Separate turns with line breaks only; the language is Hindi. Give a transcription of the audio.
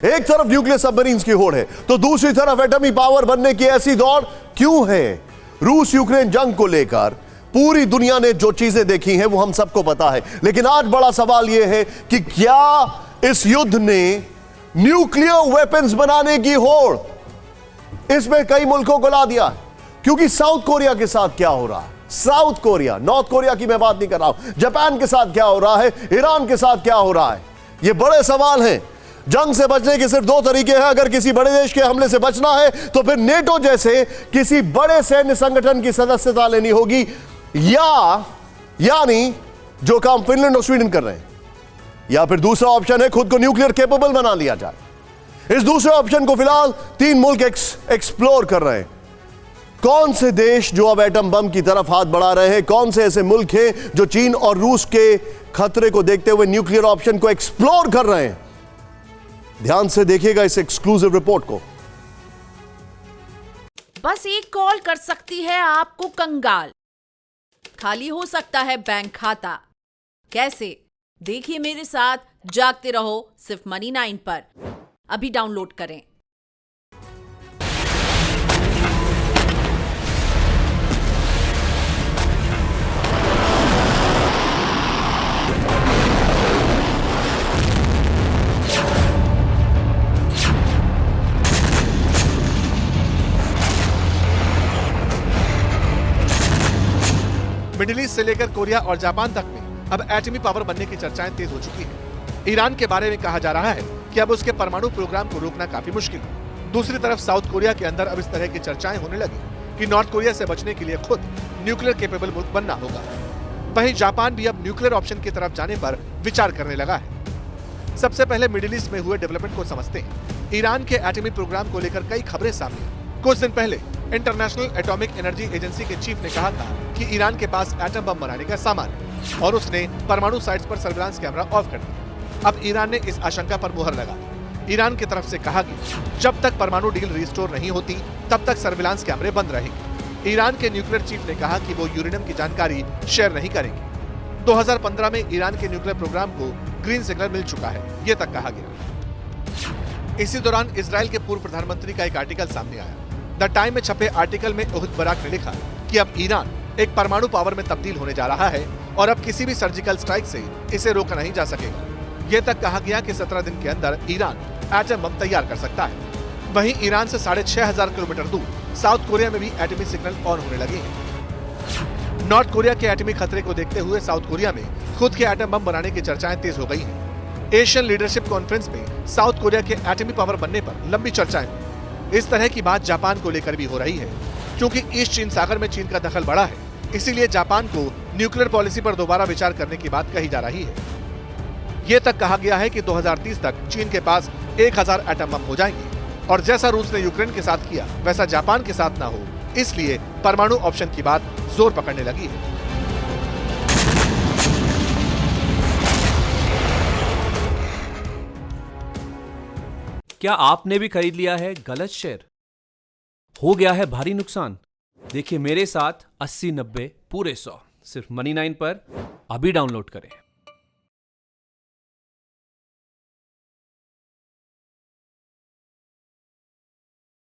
एक तरफ न्यूक्लियर सबमरीन्स की होड़ है तो दूसरी तरफ एटमी पावर बनने की ऐसी दौड़ क्यों है? रूस यूक्रेन जंग को लेकर पूरी दुनिया ने जो चीजें देखी हैं वो हम सबको पता है, लेकिन आज बड़ा सवाल यह है कि क्या इस युद्ध ने न्यूक्लियर वेपन्स बनाने की होड़ इसमें कई मुल्कों को ला दिया है? क्योंकि साउथ कोरिया के साथ क्या हो रहा है, साउथ कोरिया, नॉर्थ कोरिया की मैं बात नहीं कर रहा हूं, जापान के साथ क्या हो रहा है, ईरान के साथ क्या हो रहा है, ये बड़े सवाल हैं। जंग से बचने के सिर्फ दो तरीके हैं। अगर किसी बड़े देश के हमले से बचना है तो फिर नेटो जैसे किसी बड़े सैन्य संगठन की सदस्यता लेनी होगी, यानी जो काम फिनलैंड और स्वीडन कर रहे हैं, या फिर दूसरा ऑप्शन है खुद को न्यूक्लियर कैपेबल बना लिया जाए। इस दूसरे ऑप्शन को फिलहाल 3 मुल्क एक्सप्लोर कर रहे हैं। कौन से देश जो अब एटम बम की तरफ हाथ बढ़ा रहे हैं, कौन से ऐसे मुल्क हैं जो चीन और रूस के खतरे को देखते हुए न्यूक्लियर ऑप्शन को एक्सप्लोर कर रहे हैं? ध्यान से देखिएगा इस एक्सक्लूसिव रिपोर्ट को।
बस एक कॉल कर सकती है आपको कंगाल, खाली हो सकता है बैंक खाता। कैसे? देखिए मेरे साथ, जागते रहो सिर्फ मनी 9 पर। अभी डाउनलोड करें।
मिडिल ईस्ट से लेकर कोरिया और जापान तक में अब एटमी पावर बनने की चर्चाएं तेज हो चुकी हैं। ईरान के बारे में कहा जा रहा है कि अब उसके परमाणु प्रोग्राम को रोकना काफी मुश्किल है। दूसरी तरफ साउथ कोरिया के अंदर अब इस तरह की चर्चाएं होने लगी कि नॉर्थ कोरिया से बचने के लिए खुद न्यूक्लियर कैपेबल मुल्क बनना होगा। वहीं जापान भी अब न्यूक्लियर ऑप्शन की तरफ जाने पर विचार करने लगा है। सबसे पहले मिडिल ईस्ट में हुए डेवलपमेंट को समझते हैं। ईरान के एटमी प्रोग्राम को लेकर कई खबरें सामने आई। कुछ दिन पहले इंटरनेशनल एटॉमिक एनर्जी एजेंसी के चीफ ने कहा था कि ईरान के पास एटम बम बनाने का सामान है और उसने परमाणु साइट्स पर सर्विलांस कैमरा ऑफ कर दिया। अब ईरान ने इस आशंका पर मुहर लगा दी। ईरान की तरफ से कहा गया जब तक परमाणु डील रिस्टोर नहीं होती तब तक सर्विलांस कैमरे बंद रहेंगे। ईरान के न्यूक्लियर चीफ ने कहा कि वो यूरेनियम की जानकारी शेयर नहीं करेंगे। 2015 में ईरान के न्यूक्लियर प्रोग्राम को ग्रीन सिग्नल मिल चुका है, ये तक कहा गया। इसी दौरान इजराइल के पूर्व प्रधानमंत्री का एक आर्टिकल सामने आया। द टाइम में छपे आर्टिकल में ओहिद बराक ने लिखा कि अब ईरान एक परमाणु पावर में तब्दील होने जा रहा है और अब किसी भी सर्जिकल स्ट्राइक से इसे रोका नहीं जा सकेगा। ये तक कहा गया कि 17 दिन के अंदर ईरान एटम बम तैयार कर सकता है। वहीं ईरान से 6500 किलोमीटर दूर साउथ कोरिया में भी एटमी सिग्नल ऑन होने लगे हैं। नॉर्थ कोरिया के एटमी खतरे को देखते हुए साउथ कोरिया में खुद के एटम बम बनाने की चर्चाएं तेज हो गई हैं। एशियन लीडरशिप कॉन्फ्रेंस में साउथ कोरिया के एटमी पावर बनने पर लंबी चर्चाएं हुई। इस तरह की बात जापान को लेकर भी हो रही है, क्योंकि ईस्ट चीन सागर में चीन का दखल बढ़ा है, इसीलिए जापान को न्यूक्लियर पॉलिसी पर दोबारा विचार करने की बात कही जा रही है। ये तक कहा गया है कि 2030 तक चीन के पास 1000 एटम बम हो जाएंगे और जैसा रूस ने यूक्रेन के साथ किया वैसा जापान के साथ ना हो, इसलिए परमाणु ऑप्शन की बात जोर पकड़ने लगी है।
क्या आपने भी खरीद लिया है गलत शेयर? हो गया है भारी नुकसान? देखिए मेरे साथ 80-90 पूरे 100 सिर्फ मनी 9 पर। अभी डाउनलोड करें।